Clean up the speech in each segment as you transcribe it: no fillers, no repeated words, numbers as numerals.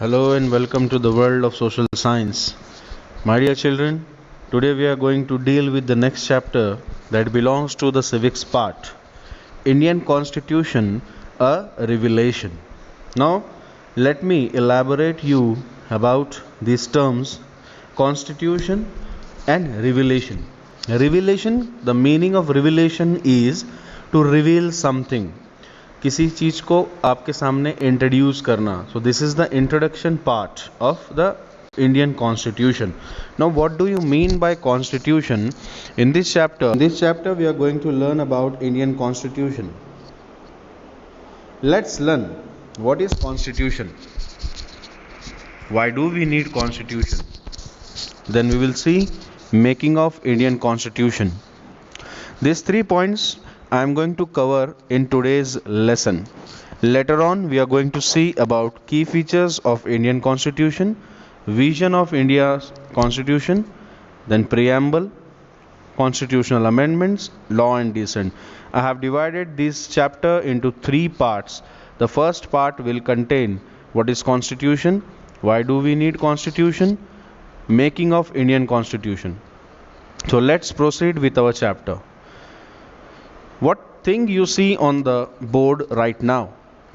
Hello and welcome to the world of social science. My dear children, today we are going to deal with the next chapter that belongs to the civics part. Indian Constitution, a revelation. Now, let me elaborate you about these terms constitution and revelation. Revelation, the meaning of revelation is to reveal something. किसी चीज़ को आपके सामने introduce करना. So this is the introduction part of the Indian constitution. Now what do you mean by constitution? In this chapter we are going to learn about Indian constitution. Let's learn what is constitution, why do we need constitution, then we will see making of Indian constitution. These 3 points I am going to cover in today's lesson. Later on we are going to see about key features of Indian Constitution, vision of India's Constitution, then preamble, constitutional amendments, law and descent. I have divided this chapter into 3 parts. The first part will contain what is Constitution, why do we need Constitution, making of Indian Constitution. So let's proceed with our chapter. What thing you see on the board right now?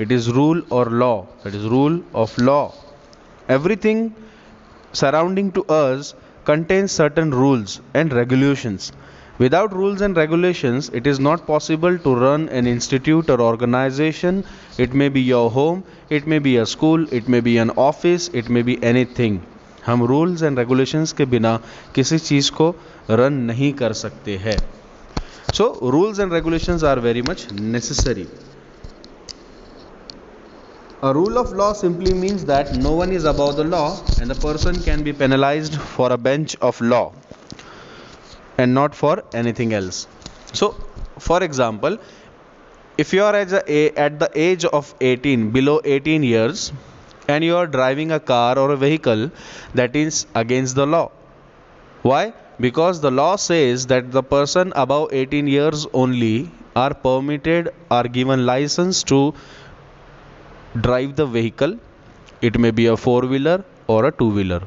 It is rule or law. That is rule of law. Everything surrounding to us contains certain rules and regulations. Without rules and regulations, it is not possible to run an institute or organization. It may be your home, it may be a school, it may be an office, it may be anything. हम rules and regulations के बिना किसी चीज़ को run नहीं कर सकते हैं. So rules and regulations are very much necessary. A rule of law simply means that no one is above the law and the person can be penalized for a bench of law and not for anything else. So for example, if you are at the age of 18, below 18 years, and you are driving a car or a vehicle, that is against the law. Why? Because the law says that the person above 18 years only are permitted, are given license to drive the vehicle. It may be a 4-wheeler or a 2-wheeler.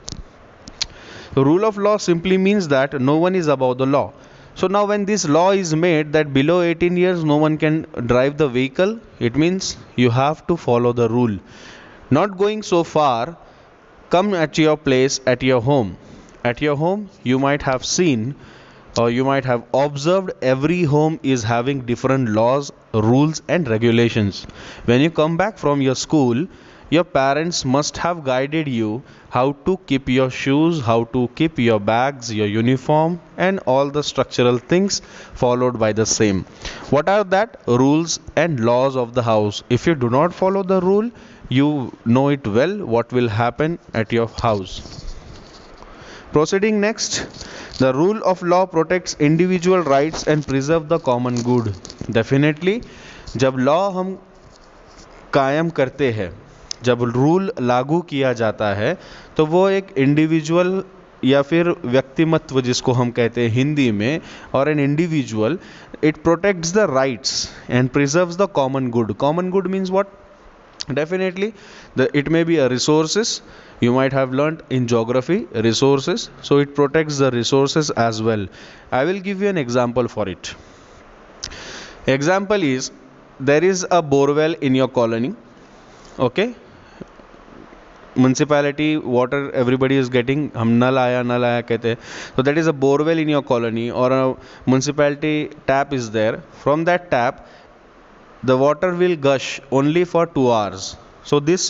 The rule of law simply means that no one is above the law. So now when this law is made that below 18 years no one can drive the vehicle, it means you have to follow the rule. Not going so far, come at your place, at your home. At your home, you might have seen or you might have observed every home is having different laws, rules and regulations. When you come back from your school, your parents must have guided you how to keep your shoes, how to keep your bags, your uniform and all the structural things followed by the same. What are that? Rules and laws of the house. If you do not follow the rule, you know it well what will happen at your house. Proceeding next, the rule of law protects individual rights and preserve the common good. Definitely, जब law हम कायम करते हैं, जब rule लागू किया जाता है, तो वो एक इंडिविजुअल या फिर व्यक्तिमत्व जिसको हम कहते हैं हिंदी में, और an individual, it protects the rights and preserves the common good. Common good means what? Definitely, it may be a resources. You might have learnt in geography resources. So it protects the resources as well. I will give you an example for it. Example is, there is a borewell in your colony. Okay. Municipality water everybody is getting. हम नल आया कहते हैं. So that is a borewell in your colony or a municipality tap is there. From that tap, the water will gush only for 2 hours. So this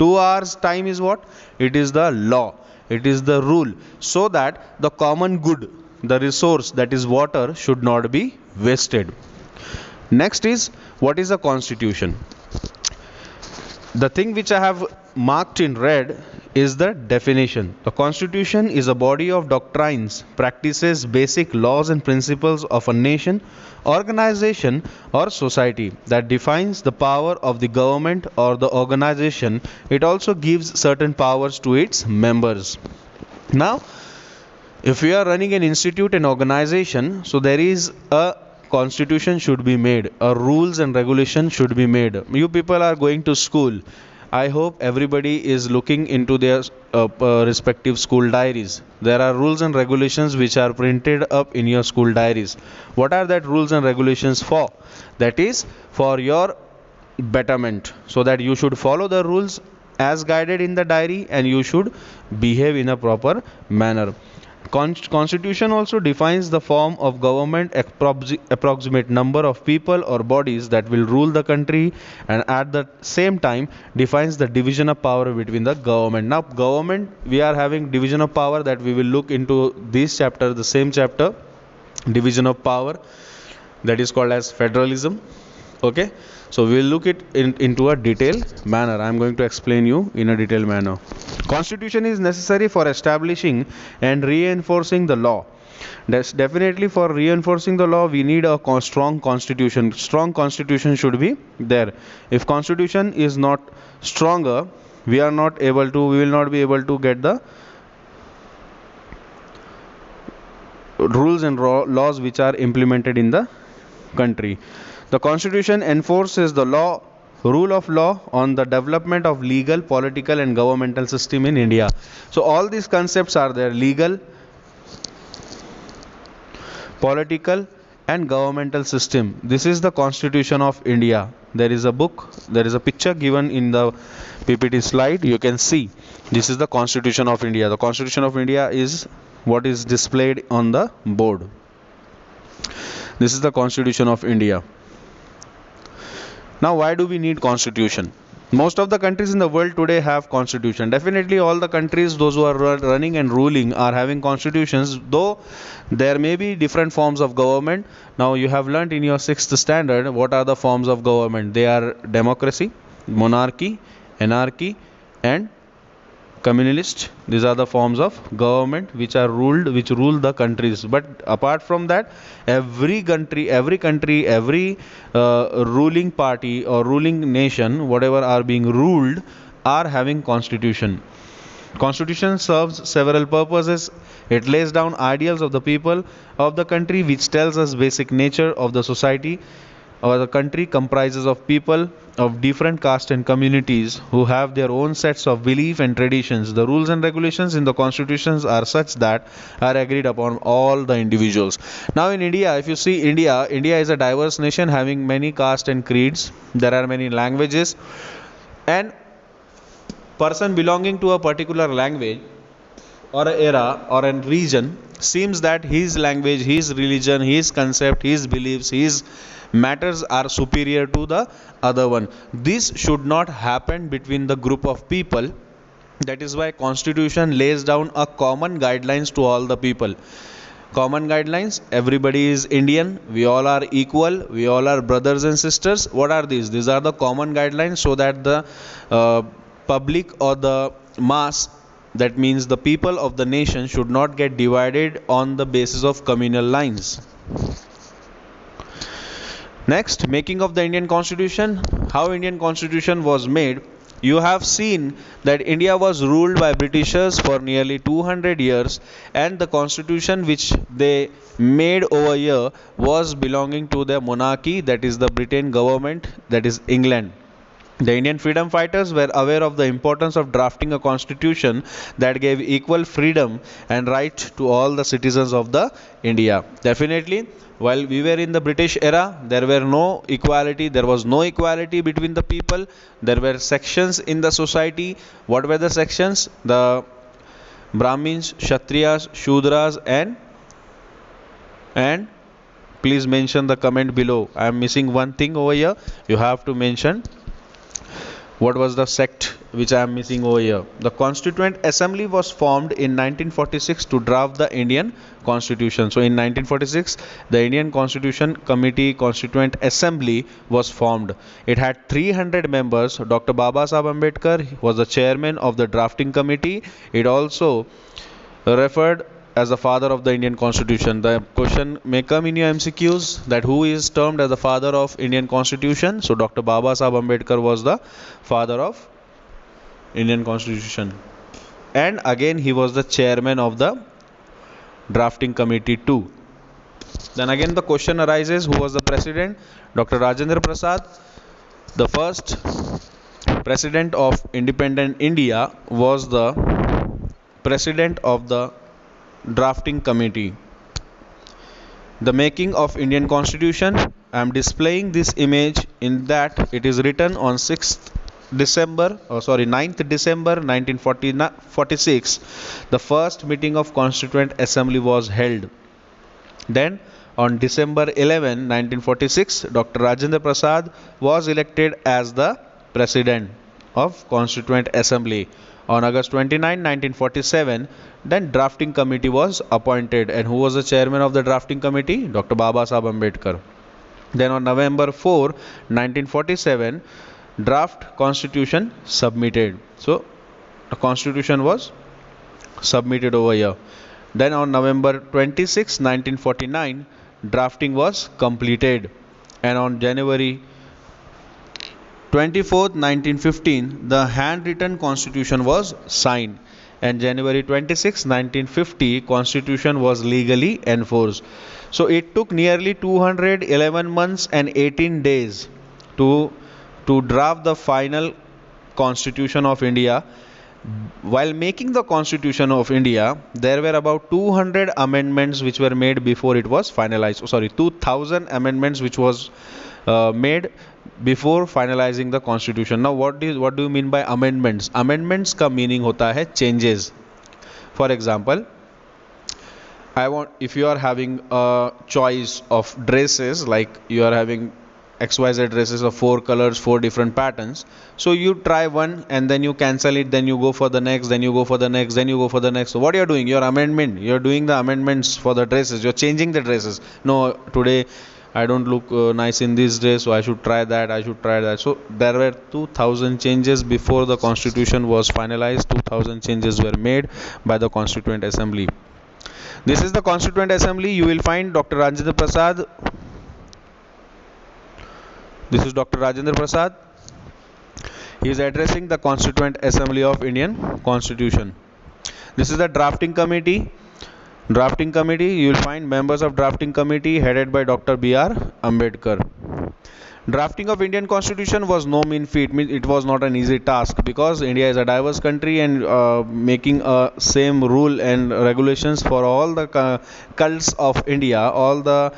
2 hours time is what? It is the law. It is the rule. So that the common good, the resource that is water, should not be wasted. Next is, what is a constitution? The thing which I have marked in red is the definition. The constitution is a body of doctrines, practices, basic laws and principles of a nation, organization or society that defines the power of the government or the organization. It also gives certain powers to its members. Now, if we are running an institute and organization, so there is a constitution should be made, a rules and regulation should be made. You people are going to school. I hope everybody is looking into their respective school diaries. There are rules and regulations which are printed up in your school diaries. What are that rules and regulations for? That is for your betterment, so that you should follow the rules as guided in the diary and you should behave in a proper manner. Constitution also defines the form of government, approximate number of people or bodies that will rule the country, and at the same time defines the division of power between the government. Now government, we are having division of power that we will look into this chapter, the same chapter, division of power, that is called as federalism. Okay, so we will look it into a detailed manner. I am going to explain you in a detailed manner. Constitution is necessary for establishing and reinforcing the law. Definitely for reinforcing the law we need a strong constitution. Strong constitution should be there. If constitution is not stronger, we will not be able to get the rules and laws which are implemented in the country. The constitution enforces the rule of law on the development of legal, political and governmental system in India. So all these concepts are there: legal, political and governmental system. This is the Constitution of India. There is a book, there is a picture given in the PPT slide. You can see this is the Constitution of India. The Constitution of India is what is displayed on the board. This is the Constitution of India. Now why do we need constitution? Most of the countries in the world today have constitution. Definitely all the countries, those who are running and ruling, are having constitutions, though there may be different forms of government. Now you have learnt in your 6th standard what are the forms of government. They are democracy, monarchy, anarchy and communist. These are the forms of government which rule the countries. But apart from that, every ruling party or ruling nation, whatever are being ruled, are having constitution. Constitution serves several purposes. It lays down ideals of the people of the country, which tells us basic nature of the society. The country comprises of people of different castes and communities who have their own sets of belief and traditions. The rules and regulations in the constitutions are such that are agreed upon all the individuals. Now in India, if you see India is a diverse nation having many castes and creeds. There are many languages, and person belonging to a particular language or an era or a region seems that his language, his religion, his concept, his beliefs, his matters are superior to the other one. This should not happen between the group of people. That is why constitution lays down a common guidelines to all the people. Common guidelines: everybody is Indian, we all are equal, we all are brothers and sisters. What are these? These are the common guidelines, so that the public or the mass, that means the people of the nation, should not get divided on the basis of communal lines. Next, making of the Indian Constitution. How Indian Constitution was made. You have seen that India was ruled by Britishers for nearly 200 years, and the constitution which they made over here was belonging to the monarchy, that is the Britain government, that is England. The Indian freedom fighters were aware of the importance of drafting a constitution that gave equal freedom and right to all the citizens of the India. Definitely, while we were in the British era, there were no equality. There was no equality between the people. There were sections in the society. What were the sections? The Brahmins, Kshatriyas, Shudras and please mention the comment below. I am missing one thing over here. You have to mention what was the sect which I am missing over here. The Constituent Assembly was formed in 1946 to draft the Indian Constitution. So in 1946, the Indian Constitution Committee Constituent Assembly was formed. It had 300 members. Dr. Babasaheb Ambedkar was the chairman of the drafting committee. It also referred as the father of the Indian Constitution. The question may come in your MCQs that who is termed as the father of Indian Constitution. So Dr. Babasaheb Ambedkar was the father of Indian Constitution, and again he was the chairman of the drafting committee too. Then again the question arises, who was the president? Dr. Rajendra Prasad. The first president of independent India, was the president of the drafting committee. The making of Indian Constitution. I am displaying this image in that it is written on 9th December 1946. The first meeting of Constituent Assembly was held. Then on December 11, 1946, Dr. Rajendra Prasad was elected as the President of Constituent Assembly. On August 29, 1947, then drafting committee was appointed. And who was the chairman of the drafting committee? Dr. Baba Saheb Ambedkar. Then on November 4, 1947, draft constitution submitted. So the constitution was submitted over here. Then on November 26, 1949, drafting was completed. And on January 24th, 1915, the handwritten constitution was signed. And January 26, 1950, constitution was legally enforced. So it took nearly 211 months and 18 days to draft the final constitution of India. While making the constitution of India, there were about 200 amendments which were made before it was finalized. 2000 amendments which was made before finalizing the constitution. Now what do you mean by amendments? Amendments का meaning होता है changes. For example, if you are having a choice of dresses, like you are having XYZ dresses of 4 colors, 4 different patterns, so you try one and then you cancel it, then you go for the next, then you go for the next, then you go for the next. So what you are doing? Your amendment. You are doing the amendments for the dresses. You are changing the dresses. No, today I don't look nice in this dress, so I should try that, I should try that. So there were 2000 changes before the constitution was finalized. 2000 changes were made by the Constituent Assembly. This is the Constituent Assembly. You will find Dr. Rajendra Prasad. This is Dr. Rajendra Prasad. He is addressing the Constituent Assembly of Indian Constitution. This is the drafting committee. Drafting committee, you will find members of drafting committee headed by Dr. B.R. Ambedkar. Drafting of Indian Constitution was no mean feat. It was not an easy task because India is a diverse country, and making a same rule and regulations for all the cults of India, all the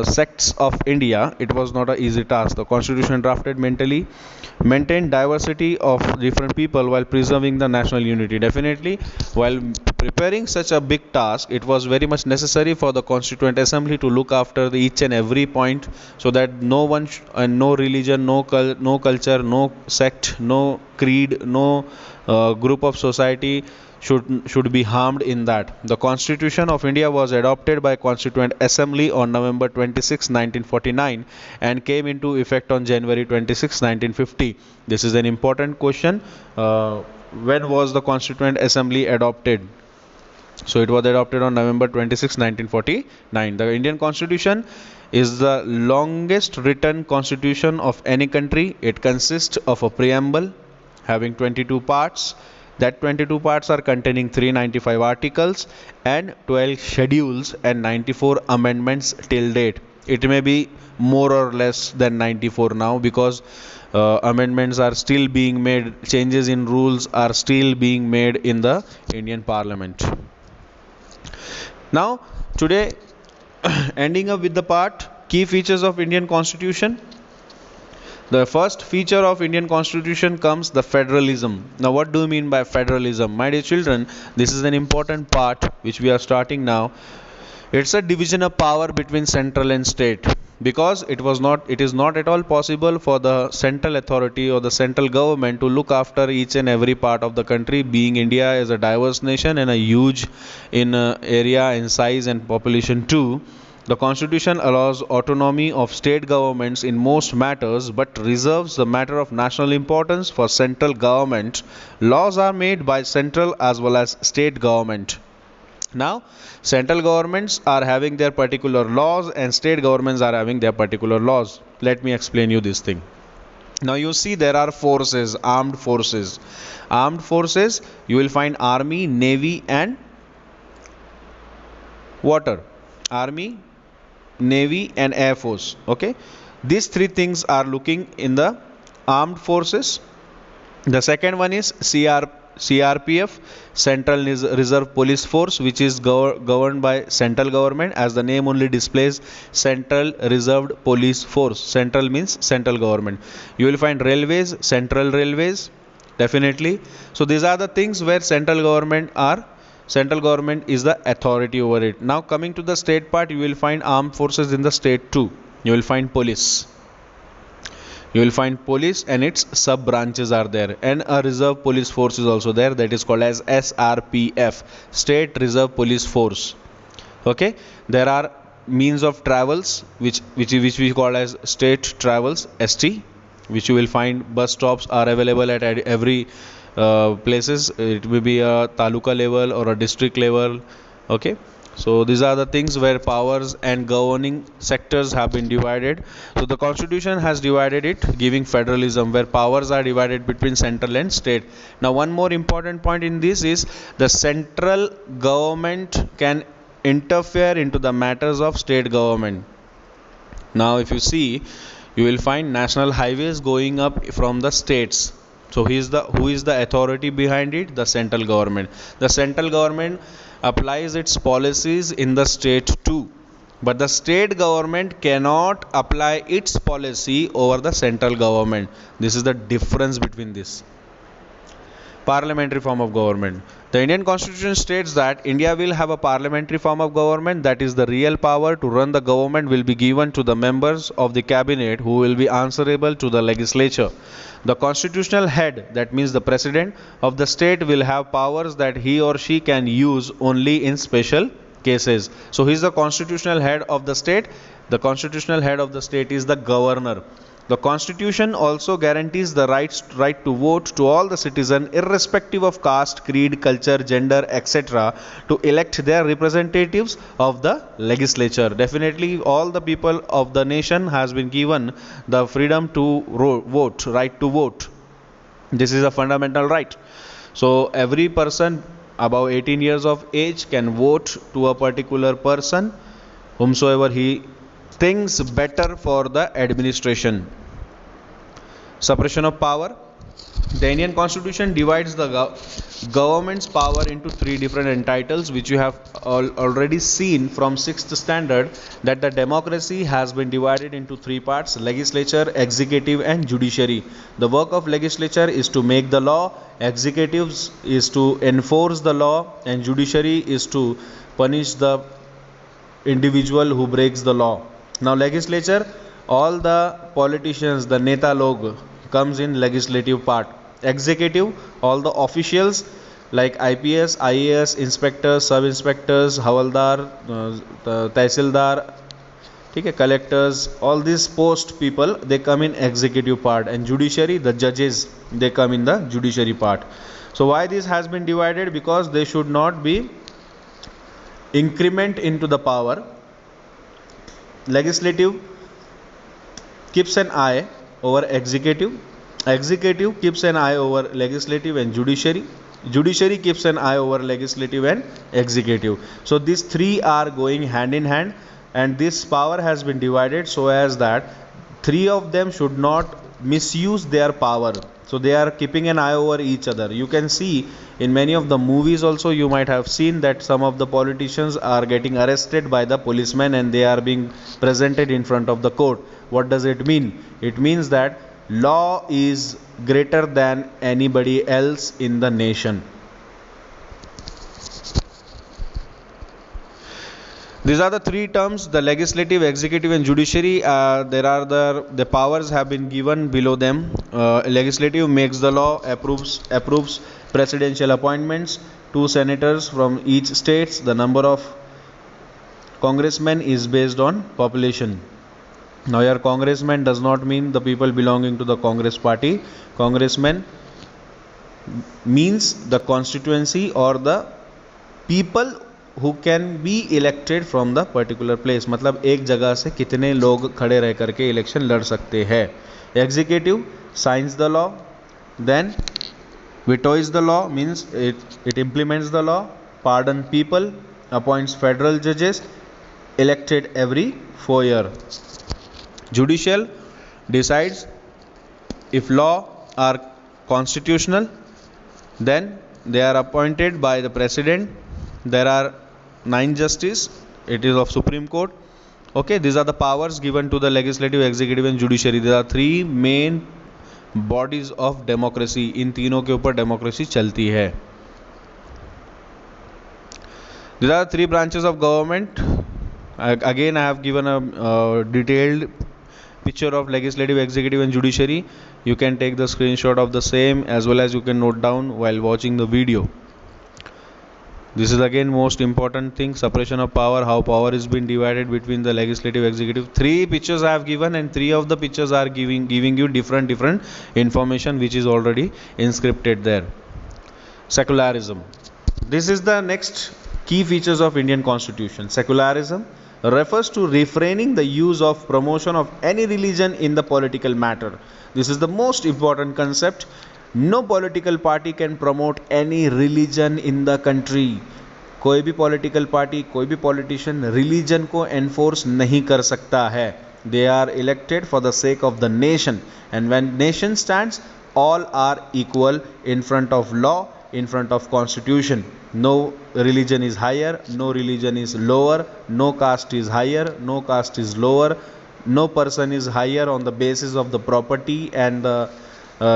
sects of India, it was not an easy task. The constitution drafted maintained diversity of different people while preserving the national unity. Definitely, while preparing such a big task, it was very much necessary for the Constituent Assembly to look after each and every point, so that no one and no religion, no culture, no sect, no creed, no group of society should be harmed in that. The Constitution of India was adopted by Constituent Assembly on November 26, 1949 and came into effect on January 26, 1950. This is an important question. When was the Constituent Assembly adopted? So it was adopted on November 26, 1949. The Indian Constitution is the longest written constitution of any country. It consists of a preamble having 22 parts. That 22 parts are containing 395 articles and 12 schedules and 94 amendments till date. It may be more or less than 94 now, because amendments are still being made, changes in rules are still being made in the Indian Parliament. Now today, ending up with the part key features of Indian Constitution. The first feature of Indian Constitution comes the federalism. Now what do you mean by federalism? My dear children, this is an important part which we are starting now. It's a division of power between central and state, because it is not at all possible for the central authority or the central government to look after each and every part of the country, being India is a diverse nation and a huge in area, in size and population too. The Constitution allows autonomy of state governments in most matters, but reserves the matter of national importance for central government. Laws are made by central as well as state government. Now, central governments are having their particular laws and state governments are having their particular laws. Let me explain you this thing. Now you see there are forces, armed forces. Armed forces, you will find army, navy and water. Army, Navy and Air Force. Okay, these three things are looking in the armed forces. The second one is CRPF, Central Reserve Police Force, which is governed by central government. As the name only displays, Central Reserved Police Force. Central means central government. You will find railways, central railways, definitely. So these are the things where central government is the authority over it. Now coming to the state part, you will find armed forces in the state too. You will find police. You will find police and its sub branches are there, and a reserve police force is also there, that is called as SRPF, State Reserve Police Force. Okay, there are means of travels which we call as state travels, ST, which you will find bus stops are available at every places. It will be a taluka level or a district level. Okay, so these are the things where powers and governing sectors have been divided. So the constitution has divided it, giving federalism where powers are divided between central and state. Now one more important point in this is the central government can interfere into the matters of state government. Now if you see, you will find national highways going up from the states. So who is the authority behind it? The central government. The central government applies its policies in the state too, but the state government cannot apply its policy over the central government. This is the difference between this. Parliamentary form of government. The Indian Constitution states that India will have a parliamentary form of government, that is the real power to run the government will be given to the members of the cabinet who will be answerable to the legislature. The constitutional head, that means the president of the state, will have powers that he or she can use only in special cases. So he is the constitutional head of the state. The constitutional head of the state is the governor. The constitution also guarantees the right to vote to all the citizens irrespective of caste, creed, culture, gender, etc. to elect their representatives of the legislature. Definitely all the people of the nation has been given the freedom to vote, right to vote. This is a fundamental right. So every person above 18 years of age can vote to a particular person whomsoever he thinks better for the administration. Separation of power. The Indian Constitution divides the government's power into three different entitles, which you have already seen from 6th standard, that the democracy has been divided into three parts: legislature, executive and judiciary. The work of legislature is to make the law, executives is to enforce the law, and judiciary is to punish the individual who breaks the law. Now legislature, all the politicians, the neta log comes in legislative part. Executive, all the officials like IPS, IAS, inspectors, sub inspectors, havaldar, tehsildar, collectors, all these post people, they come in executive part. And judiciary, the judges, they come in the judiciary part. So why this has been divided? Because they should not be increment into the power. Legislative keeps an eye over executive. Executive keeps an eye over legislative and judiciary. Judiciary keeps an eye over legislative and executive. So these three are going hand in hand, and this power has been divided so as that three of them should not misuse their power. So they are keeping an eye over each other. You can see in many of the movies also, you might have seen that some of the politicians are getting arrested by the policemen and they are being presented in front of the court. What does it mean? It means that law is greater than anybody else in the nation. These are the three terms: the legislative, executive and judiciary. There are the powers have been given below them. Legislative makes the law, approves presidential appointments, 2 senators from each states. The number of congressmen is based on population. Now here congressman does not mean the people belonging to the Congress party. Congressman means the constituency or the people who can be elected from the particular place. मतलब एक जगह से कितने लोग खड़े रह करके election लड़ सकते हैं. Executive signs the law, then vetoes the law, means it implements the law, pardon people, appoints federal judges elected every 4 years. Judicial decides if law are constitutional, then they are appointed by the president. There are 9 justices, it is of Supreme Court. Okay, these are the powers given to the legislative, executive and judiciary. There are 3 main bodies of democracy. इन तीनों के ऊपर democracy चलती है. These are 3 branches of government. Again, I have given a detailed picture of legislative, executive and judiciary. You can take the screenshot of the same as well as you can note down while watching the video. This is again most important thing, separation of power, how power is being divided between the legislative, executive. 3 pictures I have given, and 3 of the pictures are giving you different information which is already inscripted there. Secularism. This is the next key features of Indian Constitution. Secularism refers to refraining the use of promotion of any religion in the political matter. This is the most important concept. No political party can promote any religion in the country. कोई भी political party, कोई भी politician religion को enforce नहीं कर सकता है. They are elected for the sake of the nation, and when nation stands, all are equal in front of law, in front of constitution. No religion is higher, no religion is lower, no caste is higher, no caste is lower, no person is higher on the basis of the property and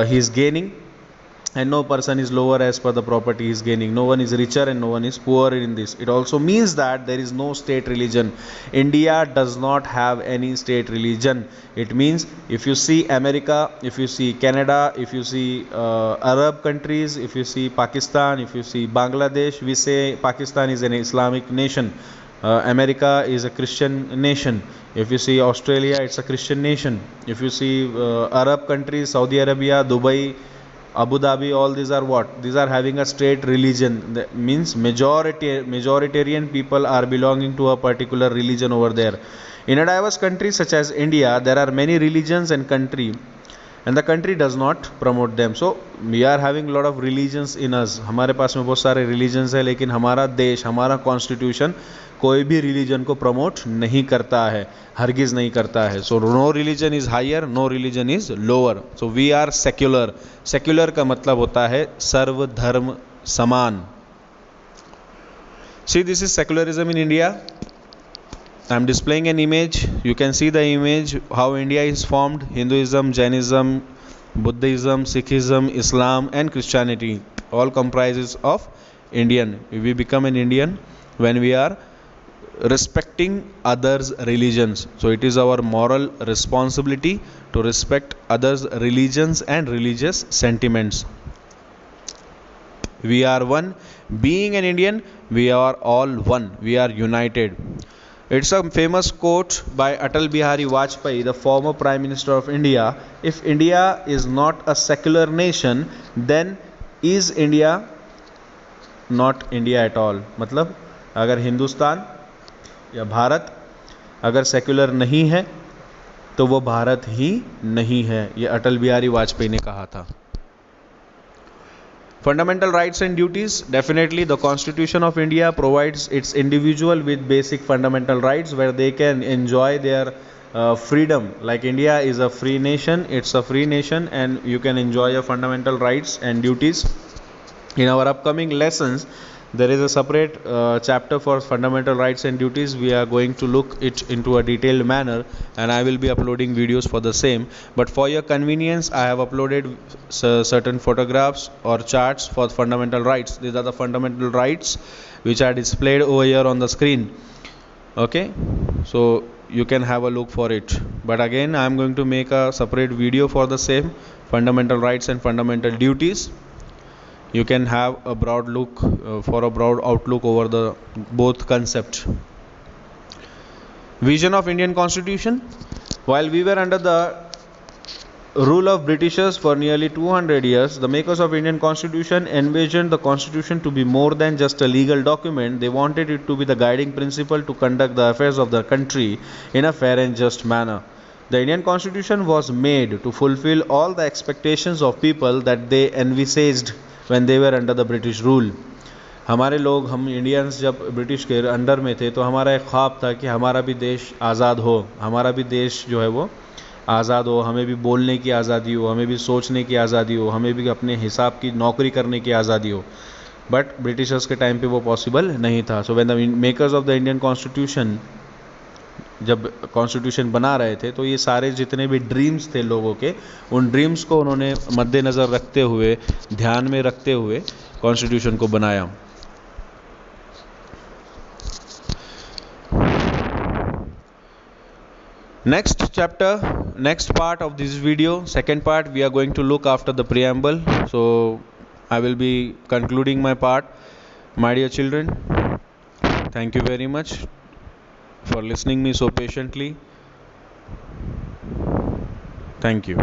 he is gaining, and no person is lower as per the property he is gaining. No one is richer and no one is poorer in this. It also means that there is no state religion. India does not have any state religion. It means if you see America, if you see Canada, if you see Arab countries, if you see Pakistan, if you see Bangladesh, we say Pakistan is an Islamic nation. America is a Christian nation. If you see Australia, it's a Christian nation. If you see Arab countries, Saudi Arabia, Dubai, Abu Dhabi, all these are what? These are having a state religion. That means majoritarian people are belonging to a particular religion over there. In a diverse country such as India, there are many religions and the country does not promote them. So we are having a lot of religions in us. हमारे पास में बहुत सारे religions है, लेकिन हमारा देश, हमारा constitution कोई भी religion को promote नहीं करता है, हरगिज नहीं करता है. So no religion is higher, no religion is lower. So we are secular. Secular का मतलब होता है सर्व धर्म समान. See, this is secularism in India. I am displaying an image. You can see the image how India is formed. Hinduism, Jainism, Buddhism, Sikhism, Islam and Christianity all comprises of Indian. We become an Indian when we are respecting others' religions. So it is our moral responsibility to respect others' religions and religious sentiments. We are one. Being an Indian, we are all one. We are united. It's a famous quote by Atal Bihari Vajpayee, the former Prime Minister of India. If India is not a secular nation, then is India not India at all. मतलब अगर हिंदुस्तान या भारत अगर secular नहीं है तो वो भारत ही नहीं है. ये अटल बिहारी वाजपेयी ने कहा था. Fundamental rights and duties. Definitely the Constitution of India provides its individual with basic fundamental rights where they can enjoy their freedom. Like India is a free nation, it's a free nation and you can enjoy your fundamental rights and duties. In our upcoming lessons, there is a separate chapter for fundamental rights and duties. We are going to look it into a detailed manner and I will be uploading videos for the same. But for your convenience, I have uploaded certain photographs or charts for fundamental rights. These are the fundamental rights which are displayed over here on the screen. Okay, so you can have a look for it. But again, I am going to make a separate video for the same fundamental rights and fundamental duties. You can have a broad look for a broad outlook over the both concepts. Vision of Indian Constitution. While we were under the rule of Britishers for nearly 200 years, the makers of Indian Constitution envisioned the Constitution to be more than just a legal document. They wanted it to be the guiding principle to conduct the affairs of the country in a fair and just manner. The Indian Constitution was made to fulfill all the expectations of people that they envisaged when they were under the British rule. हमारे लोग, हम Indians जब British के under में थे तो हमारा एक ख्वाब था कि हमारा भी देश आज़ाद हो, हमारा भी देश जो है वो आज़ाद हो, हमें भी बोलने की आज़ादी हो, हमें भी सोचने की आज़ादी हो, हमें भी अपने हिसाब की नौकरी करने की आज़ादी हो, बट ब्रिटिशर्स के टाइम पे वो पॉसिबल नहीं था. So when the makers of the Indian constitution जब कॉन्स्टिट्यूशन बना रहे थे, तो ये सारे जितने भी ड्रीम्स थे लोगों के, उन ड्रीम्स को उन्होंने मद्देनज़र रखते हुए, ध्यान में रखते हुए कॉन्स्टिट्यूशन को बनाया. Next chapter, next part of this video, second part, we are going to look after the preamble. So I will be concluding my part. My dear children, thank you very much for listening me so patiently. Thank you.